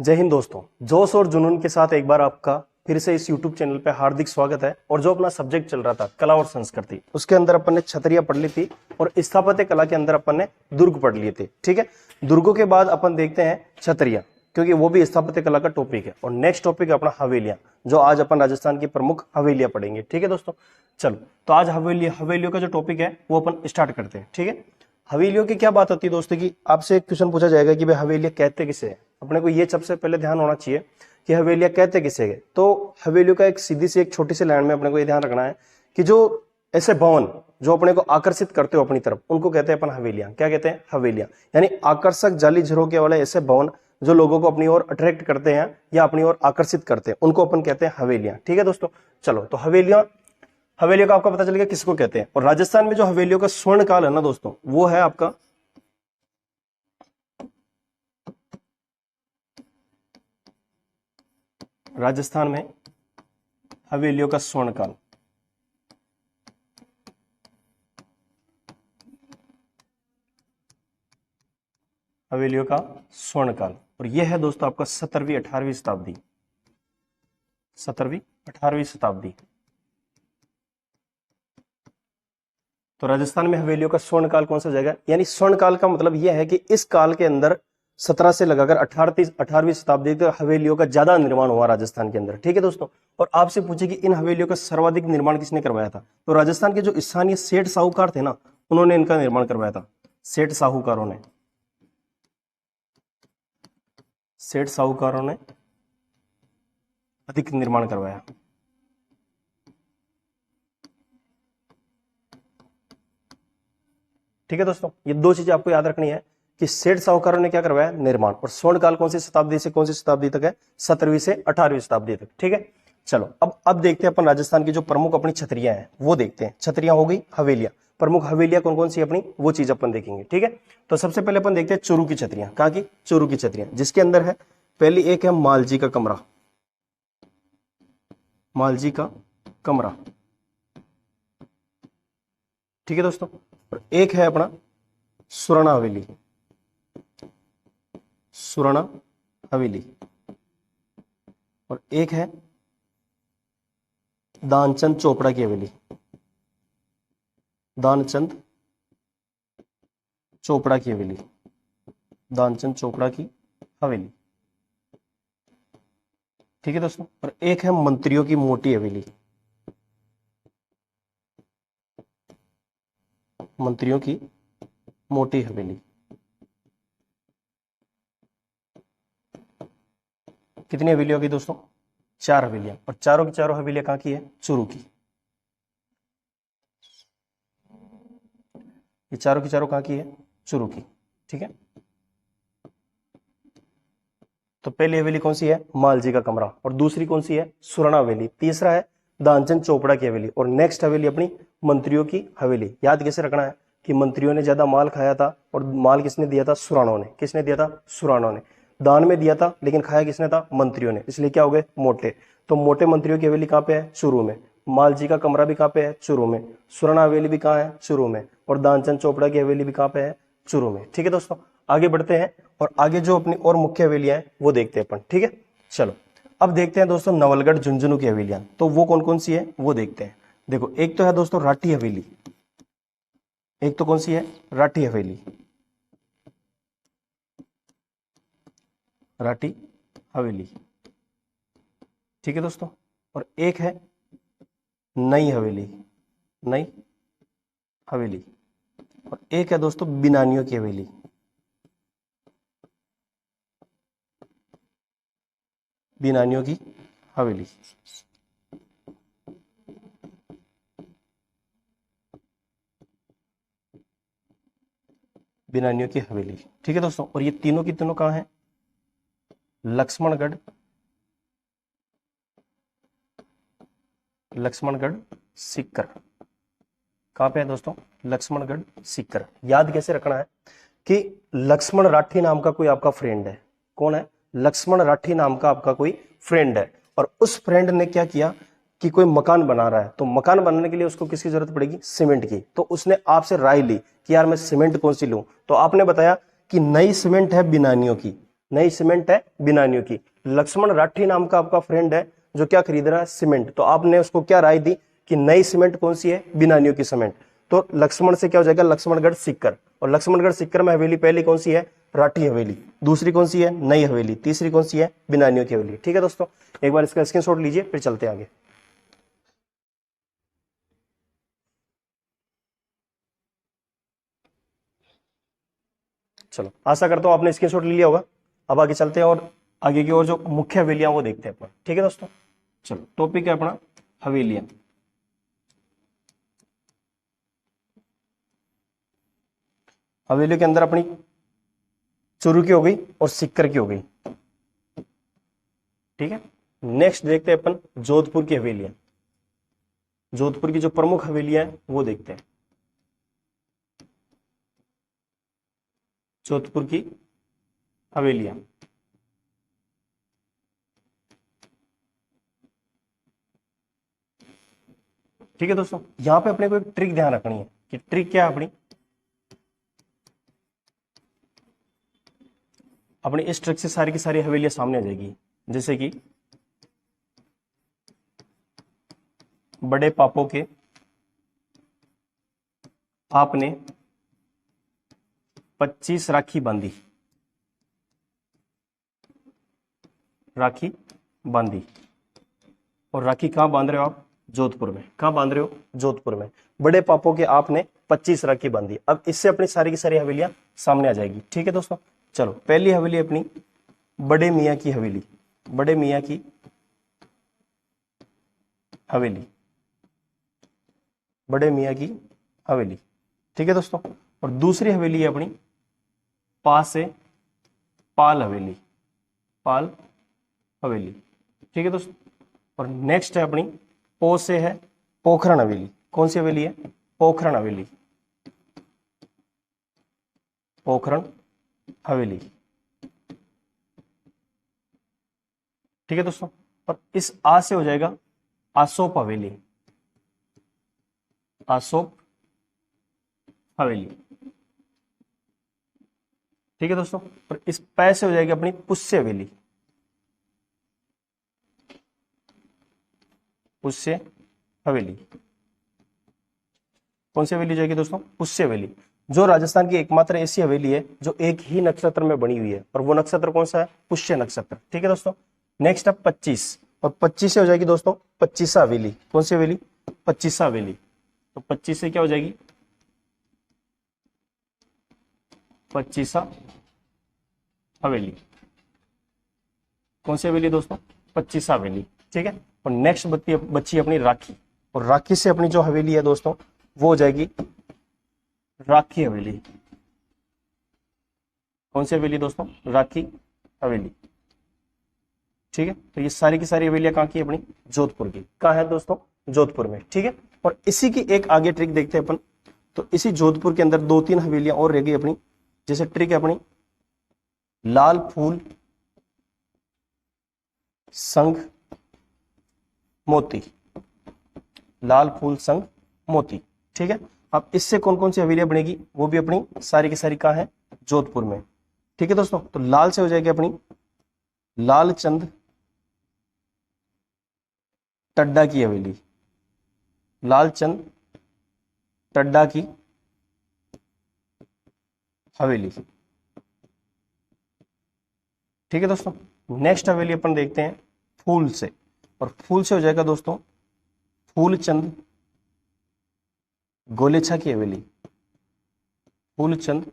जय हिंद दोस्तों, जोश और जुनून के साथ एक बार आपका फिर से इस YouTube चैनल पे हार्दिक स्वागत है। और जो अपना सब्जेक्ट चल रहा था कला और संस्कृति, उसके अंदर अपन ने छतरिया पढ़ ली थी और स्थापत्य कला के अंदर अपन ने दुर्ग पढ़ लिए थे। ठीक है, दुर्गों के बाद अपन देखते हैं छतरिया, क्योंकि वो भी स्थापत्य कला का टॉपिक है। और नेक्स्ट टॉपिक है अपना हवेलियां, जो आज अपन राजस्थान की प्रमुख हवेलियां पढ़ेंगे। ठीक है दोस्तों, चलो तो आज हवेलियों का जो टॉपिक है वो अपन स्टार्ट करते हैं। ठीक है, हवेलियों की क्या बात होती है दोस्तों की, आपसे एक क्वेश्चन पूछा जाएगा कि भाई हवेलियां कहते किसे हैं। अपने को ये सबसे पहले ध्यान होना चाहिए कि हवेलियां कहते किसे है। तो हवेलियों का एक सीधी सी एक छोटी सी लाइन में अपने को ये ध्यान रखना है कि जो ऐसे भवन जो अपने को आकर्षित करते हो अपनी तरफ, उनको कहते हैं अपन हवेलियां। क्या कहते हैं? हवेलियां। यानी आकर्षक जाली झरोके वाले ऐसे भवन जो लोगों को अपनी ओर अट्रैक्ट करते हैं या अपनी ओर आकर्षित करते हैं, उनको अपन कहते हैं हवेलियां। ठीक है दोस्तों, चलो तो हवेलियों का आपका पता चल गया किसको कहते हैं। और राजस्थान में जो हवेलियों का स्वर्ण काल है ना दोस्तों, वो है आपका राजस्थान में हवेलियों का स्वर्ण काल। हवेलियों का स्वर्ण काल, और यह है दोस्तों आपका 17वीं 18वीं शताब्दी। 17वीं 18वीं शताब्दी। तो राजस्थान में हवेलियों का स्वर्ण काल कौन सा जाएगा? यानी स्वर्ण काल का मतलब यह है कि इस काल के अंदर 17 से लगाकर 18वीं शताब्दी तक हवेलियों का ज्यादा निर्माण हुआ राजस्थान के अंदर। ठीक है दोस्तों, और आपसे पूछे कि इन हवेलियों का सर्वाधिक निर्माण किसने करवाया था, तो राजस्थान के जो स्थानीय सेठ साहूकार थे ना, उन्होंने इनका निर्माण करवाया था। सेठ साहूकारों ने अधिक निर्माण करवाया। ठीक है दोस्तों, ये दो चीजें आपको याद रखनी है कि सेठ साहूकारों ने क्या करवाया? निर्माण। और स्वर्ण काल कौन सी शताब्दी से कौन सी शताब्दी तक है? 17वीं से 18वीं शताब्दी तक। ठीक है, चलो अब देखते हैं अपन राजस्थान की जो प्रमुख अपनी छतरियां हैं वो देखते हैं। छतरियां हो गई, हवेलियां, प्रमुख हवेलियां कौन कौन सी अपनी, वो चीज अपन देखेंगे। ठीक है, तो सबसे पहले अपन देखते हैं चूरू की छतरियां। कहां की? चूरू की छतरियां, जिसके अंदर है पहली एक है मालजी का कमरा। मालजी का कमरा। ठीक है दोस्तों, और एक है अपना सुराणा हवेली। सुराणा हवेली, और एक है दानचंद चोपड़ा की हवेली। दानचंद चोपड़ा की हवेली। दानचंद चोपड़ा की हवेली। ठीक है दोस्तों, और एक है मंत्रियों की मोटी हवेली। मंत्रियों की मोटी हवेली। कितनी हवेलियां होगी दोस्तों? 4 हवेलियां, और चारों की चारों हवेलियां कहां की है? चूरू की। ये चारों की चारों कहां की है? चूरू की। ठीक है, तो पहली हवेली कौन सी है? मालजी का कमरा। और दूसरी कौन सी है? सुराणा हवेली। तीसरा है दानचंद चोपड़ा की हवेली। और नेक्स्ट हवेली अपनी मंत्रियों की हवेली। याद कैसे रखना है कि मंत्रियों ने ज्यादा माल खाया था, और माल किसने दिया था? सुराणों ने। किसने दिया था? सुराणों ने। दान में दिया था, लेकिन खाया किसने था? मंत्रियों ने। इसलिए क्या हो गए? मोटे। तो मोटे मंत्रियों की हवेली कहां पे है? चूरू में। मालजी का कमरा भी कहां पे है? चूरू में। सुराणा हवेली भी कहां है? चूरू में। और दानचंद चोपड़ा की हवेली भी कहां पे है? चूरू में। ठीक है दोस्तों, आगे बढ़ते हैं और आगे जो अपनी और मुख्य हवेलियां हैं वो देखते हैं अपन। ठीक है, चलो अब देखते हैं दोस्तों नवलगढ़ झुंझुनू की हवेलियां। तो वो कौन कौन सी है वो देखते हैं। देखो, एक तो है दोस्तों राठी हवेली। एक तो कौन सी है? राठी हवेली। राठी हवेली। ठीक है दोस्तों, और एक है नई हवेली। नई हवेली, और एक है दोस्तों बिनानियों की हवेली। बिनानियों की हवेली। बिनानियों की हवेली। ठीक है दोस्तों, और ये तीनों की तीनों कहां है? लक्ष्मणगढ़। लक्ष्मणगढ़ सीकर। कहां पे है दोस्तों? लक्ष्मणगढ़ सीकर। याद कैसे रखना है कि लक्ष्मण राठी नाम का कोई आपका फ्रेंड है। कौन है? लक्ष्मण राठी नाम का आपका कोई फ्रेंड है, और उस फ्रेंड ने क्या किया कि कोई मकान बना रहा है, तो मकान बनाने के लिए उसको किसकी जरूरत पड़ेगी? सीमेंट की। तो उसने आपसे राय ली कि यार मैं सीमेंट कौन सी लूं, तो आपने बताया कि नई सीमेंट है बिनानियों की। नई सीमेंट है बिनानियों की। लक्ष्मण राठी नाम का आपका फ्रेंड है जो क्या खरीद रहा है, सीमेंट। तो आपने उसको क्या राय दी कि नई सीमेंट कौन सी है, बिनानियों की सीमेंट। तो लक्ष्मण से क्या हो जाएगा, लक्ष्मणगढ़ सीकर। और लक्ष्मणगढ़ सीकर में हवेली पहली कौन सी है, राठी हवेली। दूसरी कौन सी है, नई हवेली। तीसरी कौन सी है, बिनानियों की हवेली। ठीक है दोस्तों, एक बार इसका स्क्रीनशॉट लीजिए, फिर चलते हैं आगे। चलो, आशा करता हूं आपने स्क्रीनशॉट ले लिया होगा। अब आगे चलते हैं और आगे की ओर जो मुख्य हवेलियां वो देखते हैं अपन। ठीक है दोस्तों, चलो टॉपिक है अपना हवेलियां। हवेलियों के अंदर अपनी चूरू की हो गई और सिक्कर की हो गई। ठीक है, नेक्स्ट देखते हैं अपन जोधपुर की हवेलियां। जोधपुर की जो प्रमुख हवेलियां हैं वो देखते हैं। जोधपुर की हवेलियां, ठीक है दोस्तों, यहां पे अपने को एक ट्रिक ध्यान रखनी है कि ट्रिक क्या है अपनी। अपनी इस ट्रिक से सारी की सारी हवेलियां सामने आ जाएगी। जैसे कि बड़े पापों के आपने 25 राखी बांधी, राखी बांधी। और राखी कहां बांध रहे हो आप, जोधपुर में। कहां बांध रहे हो, जोधपुर में। बड़े पापों के आपने 25 राखी बांधी। अब इससे अपनी सारी की सारी हवेलियां सामने आ जाएगी। ठीक है दोस्तों, चलो पहली हवेली अपनी बड़े मियाँ की हवेली। बड़े मियाँ की हवेली, बड़े मियाँ की हवेली। ठीक है दोस्तों, और दूसरी हवेली है अपनी पा से पाल हवेली, पाल हवेली। ठीक है दोस्तों, और नेक्स्ट है अपनी पो से है पोखरण हवेली। कौन सी हवेली है, पोखरण हवेली, पोखरण हवेली। ठीक है दोस्तों, और इस आ से हो जाएगा आसोप हवेली, आसोप हवेली। ठीक है दोस्तों, और इस पै से हो जाएगी अपनी पुष्य हवेली, पुष्य हवेली। कौन सी हवेली जाएगी दोस्तों, पुष्य हवेली, जो राजस्थान की एकमात्र ऐसी हवेली है जो एक ही नक्षत्र में बनी हुई है, और वो नक्षत्र कौन सा है, पुष्य नक्षत्र। ठीक है दोस्तों, नेक्स्ट है 25, और 25 से हो जाएगी दोस्तों पच्चीसा हवेली। कौन सी हवेली, पच्चीसा हवेली। तो 25 से क्या हो जाएगी, पच्चीसा हवेली। कौन सी हवेली दोस्तों, पच्चीसा हवेली। ठीक है, और नेक्स्ट बच्ची अपनी राखी, और राखी से अपनी जो हवेली है दोस्तों वो हो जाएगी राखी हवेली। कौन सी हवेली दोस्तों, राखी हवेली। ठीक है, तो ये सारी की सारी हवेलियां कहाँ की है, अपनी जोधपुर की। कहाँ है दोस्तों, जोधपुर में। ठीक है, और इसी की एक आगे ट्रिक देखते हैं अपन। तो इसी जोधपुर के अंदर 2-3 हवेलियां और रह गई अपनी। जैसे ट्रिक है अपनी लाल फूल संग मोती, लाल फूल संग मोती। ठीक है, अब इससे कौन कौन सी हवेलियां बनेगी, वो भी अपनी सारी की सारी कहाँ है, जोधपुर में। ठीक है दोस्तों, तो लाल से हो जाएगी अपनी लालचंद टड्डा की हवेली, लालचंद टड्डा की हवेली। ठीक है दोस्तों, नेक्स्ट हवेली अपन देखते हैं फूल से, और फूल से हो जाएगा दोस्तों फूलचंद गोलेछा की हवेली, फूलचंद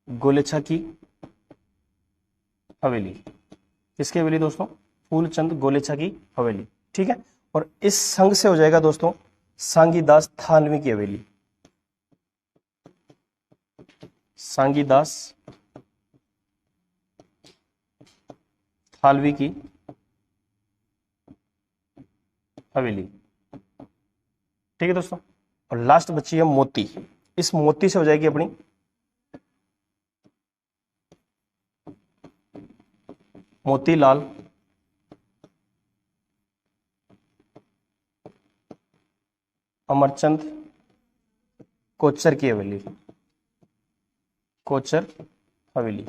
गोलेछा की हवेली। किसकी हवेली दोस्तों, फूलचंद गोलेछा की हवेली। ठीक है, और इस संघ से हो जाएगा दोस्तों सांगीदास थानवी की हवेली, सांगीदास थालवी की हवेली। ठीक है दोस्तों, और लास्ट बची है मोती। इस मोती से हो जाएगी अपनी मोतीलाल अमरचंद कोचर की हवेली, कोचर हवेली।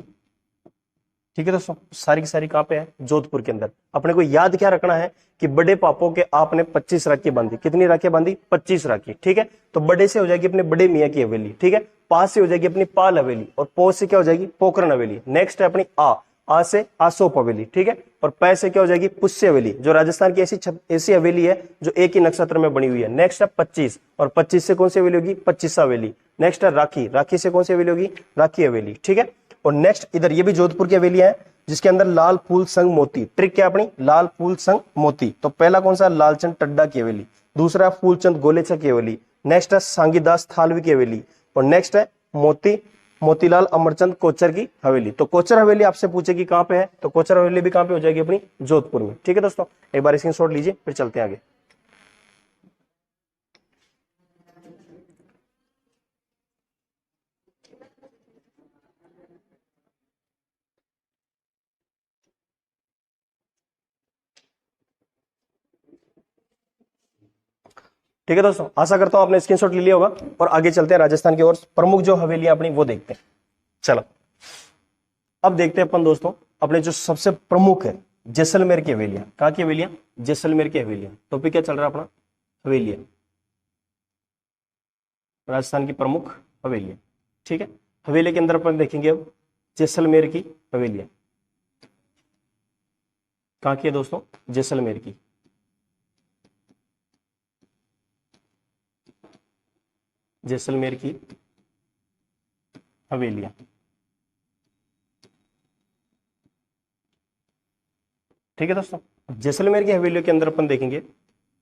ठीक है दोस्तों, सारी की सारी कहां पे है? जोधपुर के अंदर। अपने को याद क्या रखना है कि बड़े पापों के आपने 25 राखी बांधी। कितनी राखी बांधी? 25 राखी। ठीक है, तो बड़े से हो जाएगी अपने बड़े मियाँ की हवेली। ठीक है, पा से हो जाएगी अपनी पाल हवेली, और पो से क्या हो जाएगी? पोखरण हवेली। नेक्स्ट है अपनी आ से आसोप हवेली। ठीक है, और पै से क्या हो जाएगी? पुष्य हवेली, जो राजस्थान की ऐसी हवेली है जो एक ही नक्षत्र में बनी हुई है। नेक्स्ट है 25, और 25 से कौन सी हवेली होगी? 25 हवेली। नेक्स्ट है राखी, राखी से कौन सी हवेली होगी? राखी हवेली। ठीक है, और नेक्स्ट इधर ये भी जोधपुर की हवेलियां है, जिसके अंदर लाल फूल संग मोती। ट्रिक क्या अपनी? लाल फूल संग मोती। तो पहला कौन सा? लालचंद टड्डा की हवेली। दूसरा फूलचंद गोलेचा की हवेली। नेक्स्ट है सांगीदास थालवी की हवेली, और नेक्स्ट है मोतीलाल अमरचंद कोचर की हवेली। तो कोचर हवेली आपसे पूछेगी कहां पे है, तो कोचर हवेली भी कहां पे हो जाएगी? अपनी जोधपुर में। ठीक है दोस्तों, एक बार स्क्रीनशॉट लीजिए, फिर चलते हैं आगे। ठीक है दोस्तों, आशा करता हूं आपने स्क्रीनशॉट ले लिया होगा, और आगे चलते हैं राजस्थान की ओर। प्रमुख जो हवेलियां अपनी वो देखते हैं। चलो, अब देखते हैं अपन दोस्तों अपने जो सबसे प्रमुख है जैसलमेर की हवेलियां। कहां की हवेलियां? जैसलमेर की हवेलियां। टॉपिक क्या चल रहा है अपना? हवेलियां, राजस्थान की प्रमुख हवेलियां। ठीक है, हवेली के अंदर अपन देखेंगे अब जैसलमेर की हवेलियां। कहां की है दोस्तों? जैसलमेर की। जैसलमेर की हवेलियां। ठीक है दोस्तों, जैसलमेर की हवेलियों के अंदर अपन देखेंगे,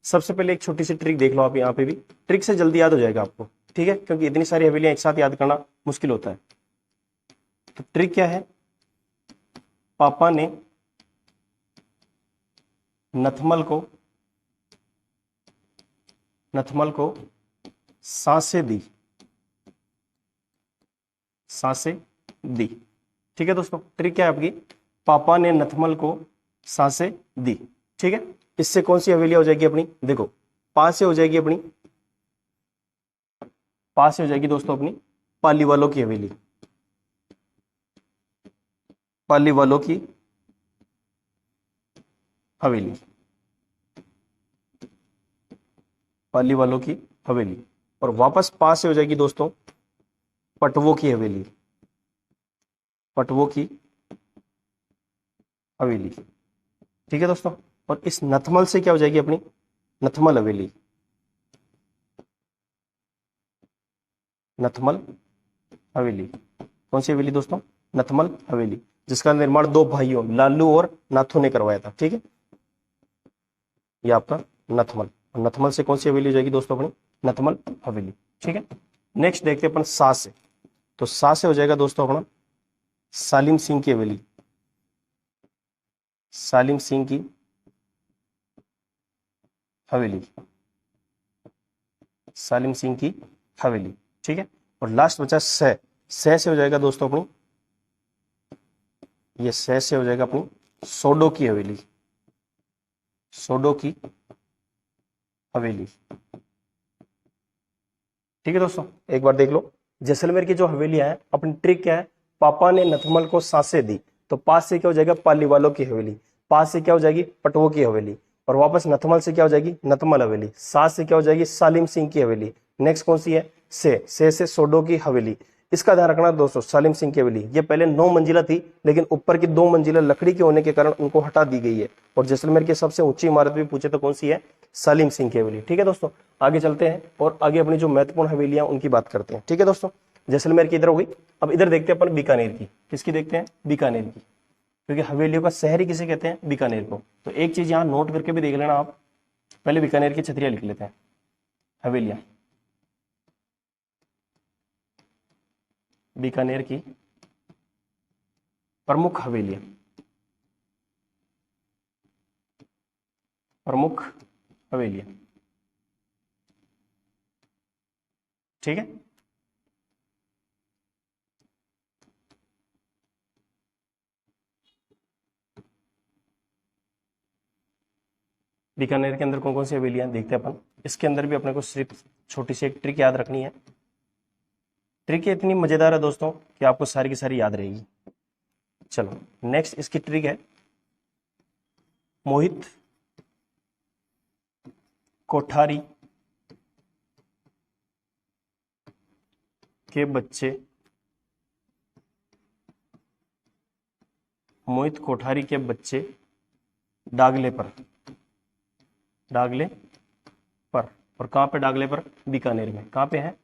सबसे पहले एक छोटी सी ट्रिक देख लो आप यहाँ पे भी। ट्रिक से जल्दी याद हो जाएगा आपको। ठीक है, क्योंकि इतनी सारी हवेलियां एक साथ याद करना मुश्किल होता है। तो ट्रिक क्या है? पापा ने नथमल को सांसें दी। सांसें दी। ठीक है दोस्तों, ट्रिक क्या है आपकी? पापा ने नथमल को सांसें दी। ठीक है, इससे कौन सी हवेली हो जाएगी अपनी? देखो, पास से हो जाएगी अपनी, पास से हो जाएगी दोस्तों अपनी पाली वालों की हवेली। पाली वालों की हवेली, पाली वालों की हवेली। और वापस पास से हो जाएगी दोस्तों पटवों की हवेली। पटवों की हवेली। ठीक है दोस्तों, और इस नथमल से क्या हो जाएगी अपनी? नथमल हवेली। नथमल हवेली। कौन सी हवेली दोस्तों? नथमल हवेली, जिसका निर्माण दो भाइयों लालू और नाथू ने करवाया था। ठीक है, ये आपका नथमल। नथमल से कौन सी हवेली हो जाएगी दोस्तों अपनी? नथमल हवेली। ठीक है, नेक्स्ट देखते हैं अपन सा से। तो सा से हो जाएगा दोस्तों अपना सालिम सिंह की हवेली। सालिम सिंह की हवेली। सालिम सिंह की हवेली। ठीक है, और लास्ट बचा से से हो जाएगा दोस्तों अपनी, ये से हो जाएगा अपनी सोडो की हवेली। सोडो की हवेली। ठीक है दोस्तों, एक बार देख लो जैसलमेर की जो हवेलियां है, अपनी ट्रिक क्या है? पापा ने नथमल को सांसें दी, तो पास से क्या हो जाएगा? पाली वालों की हवेली। पास से क्या हो जाएगी? पटवों की हवेली। और वापस नथमल से क्या हो जाएगी? नथमल हवेली। सास से क्या हो जाएगी? सालिम सिंह की हवेली। नेक्स्ट कौन सी है? से सोडो की हवेली। इसका ध्यान रखना दोस्तों, सालिम सिंह की हवेली ये पहले 9 मंजिला थी, लेकिन ऊपर की 2 मंजिला लकड़ी के होने के कारण उनको हटा दी गई है। और जैसलमेर की सबसे ऊंची इमारत भी पूछे तो कौन सी है? सालिम सिंह की हवेली। ठीक है दोस्तों, आगे चलते हैं और आगे अपनी जो महत्वपूर्ण हवेलियां उनकी बात करते हैं। ठीक है दोस्तों, जैसलमेर की इधर हो गई। अब इधर देखते हैं अपन बीकानेर की। किसकी देखते हैं? बीकानेर की, क्योंकि हवेलियों का शहर ही किसे कहते हैं? बीकानेर को। तो एक चीज यहाँ नोट करके भी देख लेना आप, पहले बीकानेर की छतरिया लिख लेते हैं। हवेलियां, बीकानेर की प्रमुख हवेलियां। प्रमुख हवेलियां। ठीक है, बीकानेर के अंदर कौन कौन सी हवेलियां देखते हैं अपन। इसके अंदर भी अपने को सिर्फ छोटी सी एक ट्रिक याद रखनी है। ट्रिक इतनी मजेदार है दोस्तों कि आपको सारी की सारी याद रहेगी। चलो नेक्स्ट इसकी ट्रिक है, मोहित कोठारी के बच्चे, मोहित कोठारी के बच्चे डागले पर, डागले पर, और कहां पे डागले पर? बीकानेर में। कहां पे है?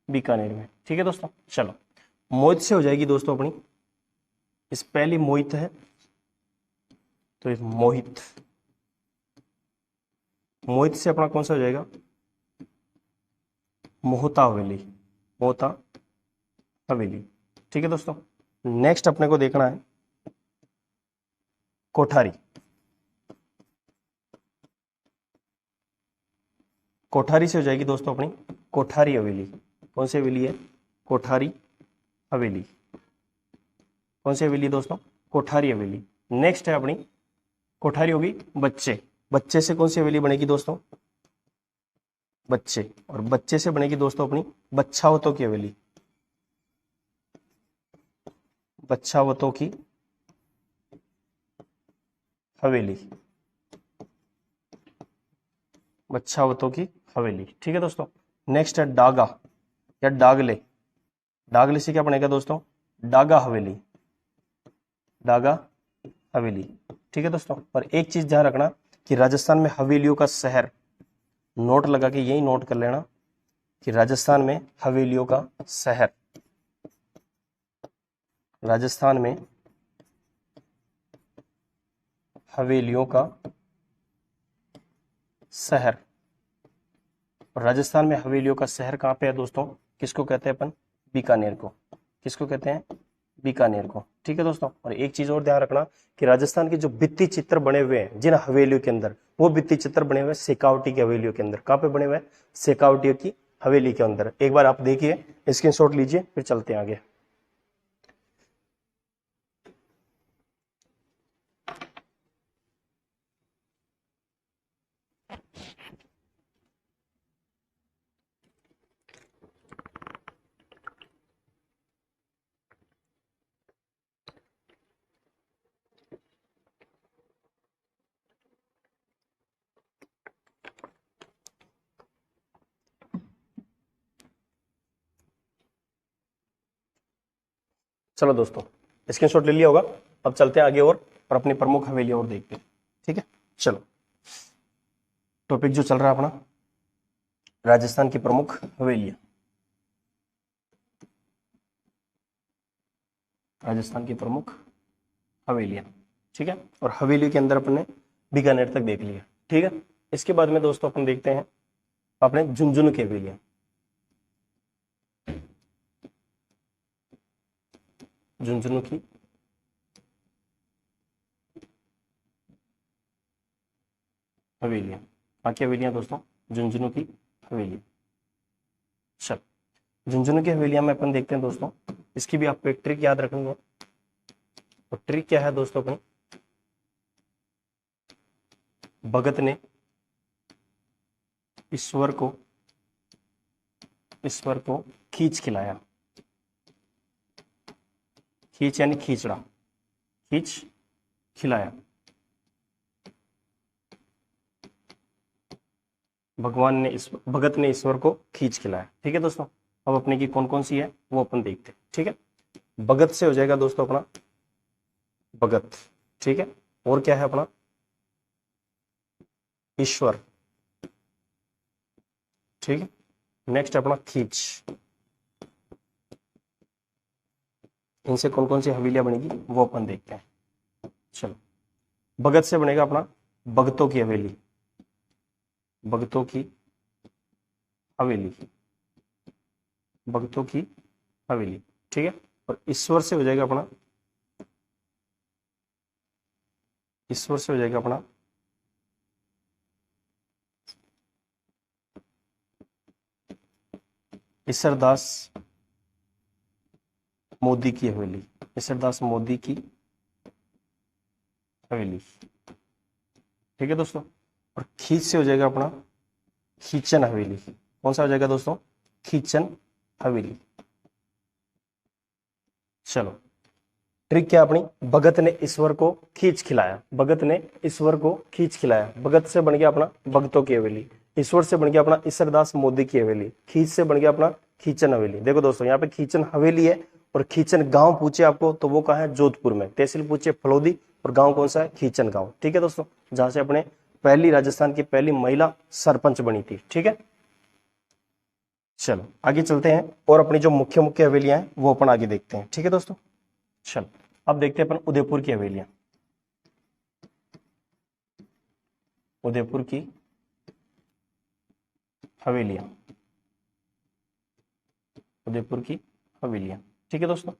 बीकानेर में। ठीक है दोस्तों। चलो मोहित से हो जाएगी दोस्तों अपनी, इस पहली मोहित है तो इस मोहित, मोहित से अपना कौन सा हो जाएगा? मोहता हवेली, मोहता हवेली। ठीक है दोस्तों। नेक्स्ट अपने को देखना है कोठारी, कोठारी से हो जाएगी दोस्तों अपनी कोठारी हवेली। कौन सी हवेली है? कोठारी हवेली। कौन सी हवेली दोस्तों? कोठारी हवेली। नेक्स्ट है अपनी कोठारी होगी बच्चे, बच्चे से कौन सी हवेली बनेगी दोस्तों? बच्चे, और बच्चे से बनेगी दोस्तों अपनी बच्छावतों की हवेली, बच्छावतों की हवेली, बच्छावतों की हवेली। ठीक है दोस्तों। नेक्स्ट है डागा या डागले, डागले से क्या बनेगा दोस्तों? डागा हवेली, डागा हवेली। ठीक है दोस्तों। और एक चीज ध्यान रखना कि राजस्थान में हवेलियों का शहर, नोट लगा के यही नोट कर लेना कि राजस्थान में हवेलियों का शहर, राजस्थान में हवेलियों का शहर, और राजस्थान में हवेलियों का शहर कहां पे है दोस्तों? किसको कहते हैं अपन? बीकानेर को। किसको कहते हैं? बीकानेर को। ठीक है दोस्तों। और एक चीज और ध्यान रखना कि राजस्थान के जो भित्ति चित्र बने हुए हैं जिन हवेलियों के अंदर, वो भित्ति चित्र बने हुए हैं शेखावटी की हवेलियों के अंदर। कहां पे बने हुए हैं? शेखावटी की हवेली के अंदर। एक बार आप देखिए, स्क्रीनशॉट लीजिए, फिर चलते हैं आगे। चलो दोस्तों स्क्रीनशॉट ले लिया होगा, अब चलते हैं आगे और अपनी प्रमुख हवेलियां और देखते हैं। ठीक है। चलो टॉपिक जो चल रहा है अपना राजस्थान की प्रमुख हवेलियां, राजस्थान की प्रमुख हवेलियां। ठीक है। और हवेली के अंदर अपने बीकानेर तक देख लिया। ठीक है। इसके बाद में दोस्तों अपन देखते हैं अपने झुंझुनू की हवेलियां, झुंझुनू की हवेलियां। बाकी हवेलियां दोस्तों झुंझुनू की हवेली। चल झुंझुनू की हवेलियां में अपन देखते हैं दोस्तों, इसकी भी आपको एक ट्रिक याद रखनी है। और ट्रिक क्या है दोस्तों अपनी? भगत ने ईश्वर को खींच खिलाया, खींच यानी खींचड़ा, खींच खिलाया। भगत ने ईश्वर को खींच खिलाया। ठीक है दोस्तों। अब अपने की कौन कौन सी है वो अपन देखते हैं। ठीक है। भगत से हो जाएगा दोस्तों अपना भगत। ठीक है। और क्या है अपना? ईश्वर। ठीक है। नेक्स्ट अपना खींच। इनसे कौन कौन सी हवेलियां बनेगी वो अपन देखते हैं। चलो भगत से बनेगा अपना भगतों की हवेली, भगतों की हवेली, भगतों की हवेली। ठीक है। और ईश्वर से हो जाएगा अपना, ईश्वर से हो जाएगा अपना ईश्वरदास मोदी की हवेली, ईश्वरदास मोदी की हवेली। ठीक है दोस्तों। और खींच से हो जाएगा अपना खींचन हवेली। कौन सा हो जाएगा दोस्तों? खींचन हवेली। चलो, ट्रिक क्या अपनी, भगत ने ईश्वर को खींच खिलाया, भगत ने ईश्वर को खींच खिलाया। भगत से बन गया अपना भगतों की हवेली, ईश्वर से बन गया अपना ईश्वरदास मोदी की हवेली, खींच से बन गया अपना खींचन हवेली। देखो दोस्तों, यहाँ पे खींचन हवेली है और खींचन गांव पूछे आपको तो वो कहाँ है, जोधपुर में। तहसील पूछे फलोदी और गांव कौन सा है, खींचन गांव। ठीक है दोस्तों, जहां से अपने पहली राजस्थान की पहली महिला सरपंच बनी थी। ठीक है, चलो आगे चलते हैं और अपनी जो मुख्य मुख्य हवेलियां हैं वो अपन आगे देखते हैं। ठीक है दोस्तों, चलो अब देखते हैं अपन उदयपुर की हवेलियां। उदयपुर की हवेलियां, उदयपुर की हवेलियां। ठीक है दोस्तों,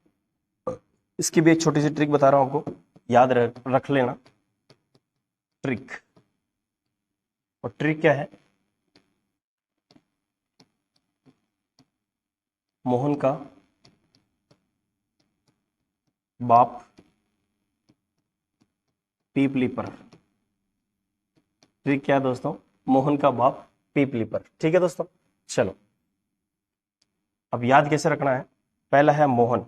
इसकी भी एक छोटी सी ट्रिक बता रहा हूं आपको, याद रख लेना ट्रिक। और ट्रिक क्या है, मोहन का बाप पीपली पर। ट्रिक क्या है दोस्तों, मोहन का बाप पीपली पर। ठीक है दोस्तों, चलो अब याद कैसे रखना है, पहला है मोहन।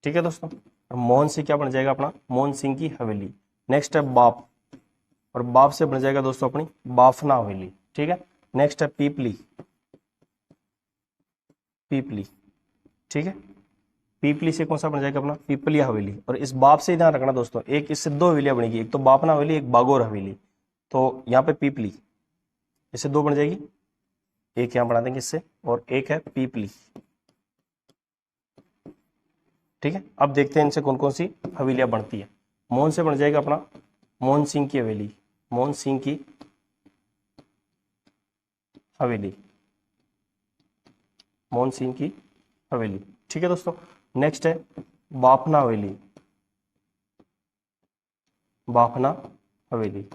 ठीक है दोस्तों, मोहन से क्या बन जाएगा अपना, मोहन सिंह की हवेली। नेक्स्ट है बाप, और बाप से बन जाएगा दोस्तों अपनी बाफना हवेली। ठीक है, नेक्स्ट है पीपली, पीपली। ठीक है, पीपली से कौन सा बन जाएगा अपना, पीपलिया हवेली। और इस बाप से ध्यान रखना दोस्तों, एक इससे दो हवेलियां बनेगी, एक तो बापना हवेली, एक बागोर हवेली। तो यहाँ पे पीपली, इससे दो बन जाएगी, एक यहां बढ़ा देंगे इससे, और एक है पीपली। ठीक है, अब देखते हैं इनसे कौन कौन सी हवेलियां बनती है। मोहन से बन जाएगा अपना मोहन सिंह की हवेली, मोहन सिंह की हवेली, मोहन सिंह की हवेली। ठीक है दोस्तों, नेक्स्ट है बाफना हवेली, बाफना हवेली।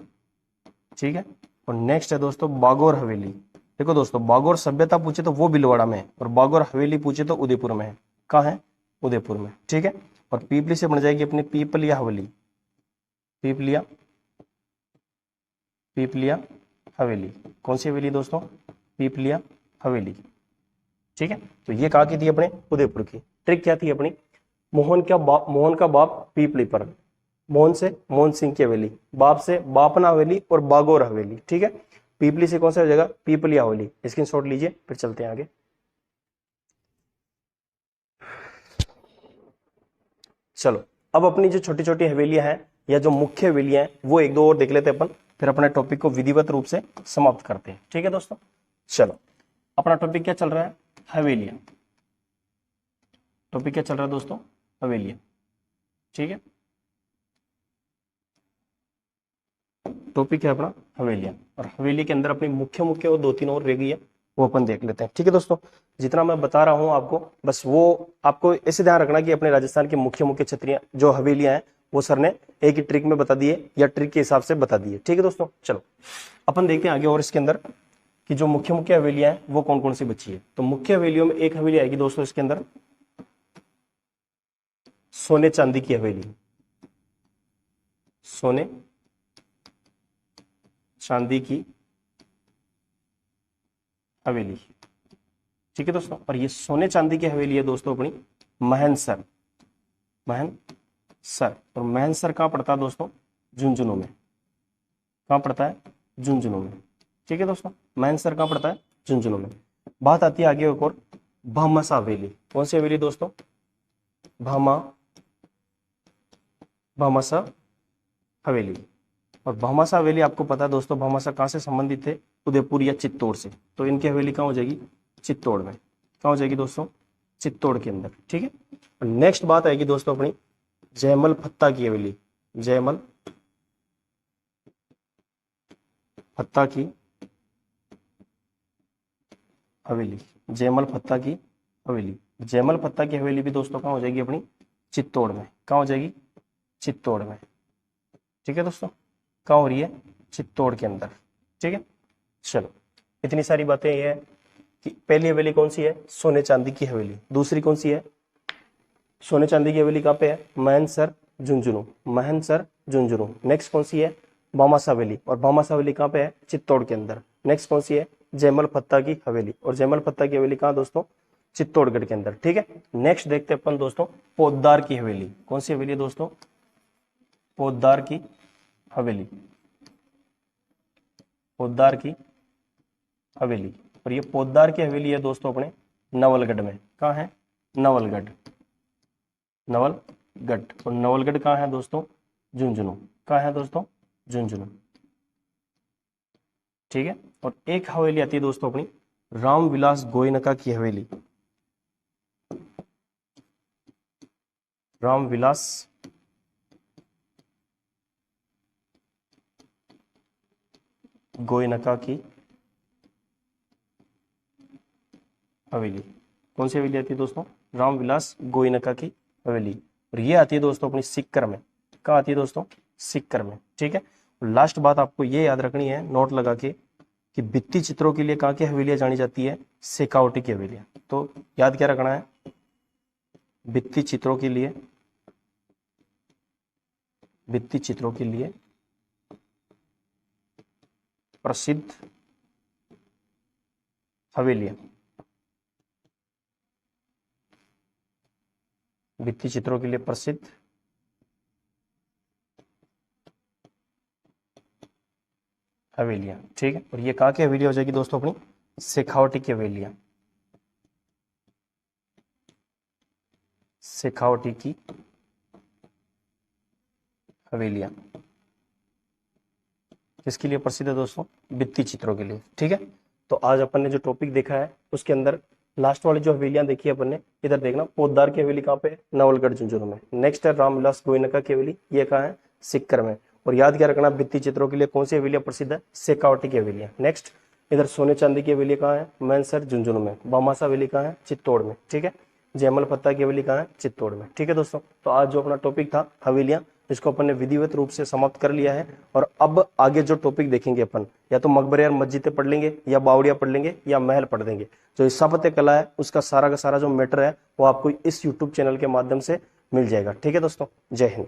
ठीक है, और नेक्स्ट है दोस्तों बागोर हवेली। देखो दोस्तों, बागोर सभ्यता पूछे तो वो भीलवाड़ा में है, और बागोर हवेली पूछे तो उदयपुर में है। कहाँ है, उदयपुर में। ठीक है, और पीपली से बन जाएगी अपनी पीपलिया हवेली, पीपलिया, पीपलिया हवेली। कौन सी हवेली दोस्तों, पीपलिया हवेली। ठीक है, तो ये कहाँ की थी, अपने उदयपुर की। ट्रिक क्या थी अपनी, मोहन का बाप पीपली पर, मोहन से मोहन सिंह की हवेली, बाप से बापना हवेली और बागोर हवेली। ठीक है, पीपली से कौन सा हो जाएगा, पीपलिया हवेली। स्क्रीनशॉट लीजिए, फिर चलते हैं आगे। चलो, अब अपनी जो छोटी छोटी हवेलियां हैं या जो मुख्य हवेलियां हैं वो एक दो और देख लेते हैं अपन, फिर अपने टॉपिक को विधिवत रूप से समाप्त करते हैं। ठीक है दोस्तों, चलो अपना टॉपिक क्या चल रहा है, हवेलियां। टॉपिक क्या चल रहा है दोस्तों, हवेलियां। ठीक है, टॉपिक है अपना हवेलियां, और हवेली के अंदर अपनी मुख्य मुख्य और दो तीन और रह गई है, वो अपन देख लेते हैं। ठीक है दोस्तों, जितना मैं बता रहा हूं आपको, बस वो आपको ऐसे ध्यान रखना कि अपने राजस्थान की मुख्य मुख्य क्षेत्रीय जो हवेलियां हैं वो सर ने एक ही ट्रिक में बता दिए या ट्रिक के हिसाब से बता दिए। ठीक है दोस्तों, चलो अपन देखते हैं आगे और इसके अंदर कि जो मुख्य मुख्य हवेलियां हैं वो कौन कौन सी बची है। तो मुख्य हवेलियों में एक हवेली आएगी दोस्तों इसके अंदर, सोने चांदी की हवेली, सोने चांदी की हवेली। ठीक है दोस्तों, और ये सोने चांदी की हवेली है दोस्तों अपनी महनसर, महनसर। और महनसर कहाँ पड़ता है दोस्तों, झुंझुनू में। कहाँ पड़ता है, झुंझुनू में। ठीक है दोस्तों, महनसर कहाँ पड़ता है, झुंझुनू में। बात आती है आगे एक और, भामासा हवेली। कौन सी हवेली दोस्तों, भामासा हवेली। और भामासा हवेली आपको पता है दोस्तों, भामासा कहाँ से संबंधित थे, उदयपुर या चित्तौड़ से। तो इनकी हवेली कहाँ हो जाएगी, चित्तौड़ में। कहाँ हो जाएगी दोस्तों, चित्तौड़ के अंदर। ठीक है, और नेक्स्ट बात आएगी दोस्तों अपनी जयमल फत्ता की हवेली, जयमल फत्ता की हवेली, जयमल फत्ता की हवेली। जयमल फत्ता की हवेली भी दोस्तों कहाँ हो जाएगी अपनी, चित्तौड़ में। कहाँ हो जाएगी, चित्तौड़ में। ठीक है दोस्तों, कहाँ हो रही है, चित्तौड़ के अंदर। ठीक है, चलो इतनी सारी बातें ये है कि पहली हवेली कौन सी है, सोने चांदी की हवेली। दूसरी कौन सी है, सोने चांदी की हवेली कहाँ पे है, महनसर झुंझुनू, महनसर झुंझुनू। नेक्स्ट कौन सी है, भामासा हवेली, और भामासा हवेली कहाँ पे है, चित्तौड़ के अंदर। नेक्स्ट कौन सी है, जयमल फत्ता की हवेली, और जयमल फत्ता की हवेली कहाँ दोस्तों, चित्तौड़गढ़ के अंदर। ठीक है, नेक्स्ट देखते हैं अपन दोस्तों पोद्दार की हवेली। कौन सी हवेली है दोस्तों? पोद्दार की हवेली, पोद्दार की हवेली। और ये पोद्दार की हवेली है दोस्तों अपने नवलगढ़ में। कहाँ है? नवलगढ़, नवलगढ़। और नवलगढ़ कहाँ है दोस्तों? झुंझुनू। कहाँ है दोस्तों? झुंझुनू। ठीक है, और एक हवेली आती है दोस्तों अपनी रामविलास गोयनका की हवेली। रामविलास गोयनका की हवेली। कौन सी हवेली आती है दोस्तों? रामविलास गोयनका की हवेली। और ये आती है दोस्तों अपनी सीकर में। कहाँ आती है दोस्तों? सीकर में। ठीक है, लास्ट बात आपको ये याद रखनी है नोट लगा के कि भित्ति चित्रों के लिए कहाँ की हवेलियां जानी जाती है? शेखावटी की हवेलियां। तो याद क्या रखना है? भित्ति चित्रों के लिए, भित्ति चित्रों के लिए प्रसिद्ध हवेलियां, भित्ति चित्रों के लिए प्रसिद्ध हवेलियां। ठीक है, और ये कहाँ की हवेलियां हो जाएगी दोस्तों? अपनी शेखावटी की हवेलियां, शेखावटी की हवेलियां किसके लिए प्रसिद्ध है दोस्तों? भित्ति चित्रों के लिए। ठीक है, तो आज अपन ने जो टॉपिक देखा है उसके अंदर लास्ट वाली जो हवेलियां देखी अपन ने, इधर देखना पोद्दार की हवेली कहाँ पे? नवलगढ़ झुंझुनू में। नेक्स्ट है रामविलास गोयनका की हवेली, ये कहाँ है? सीकर में। और याद क्या रखना, भित्ति चित्रों के लिए कौन सी हवेलियां प्रसिद्ध है? शेखावटी की हवेलियां। नेक्स्ट इधर सोने चांदी की हवेली कहाँ है? मैनसर झुंझुनू में। बामासा हवेली कहाँ है? चित्तौड़ में। ठीक है, जयमल पत्ता की हवेली कहाँ है? चित्तौड़ में। ठीक है दोस्तों, तो आज जो अपना टॉपिक था हवेलियां, इसको अपन ने विधिवत रूप से समाप्त कर लिया है। और अब आगे जो टॉपिक देखेंगे अपन, या तो मकबरे और मस्जिदें पढ़ लेंगे, या बावड़िया पढ़ लेंगे, या महल पढ़ देंगे। जो स्थापत्य कला है उसका सारा का सारा जो मैटर है वो आपको इस यूट्यूब चैनल के माध्यम से मिल जाएगा। ठीक है दोस्तों, जय हिंद।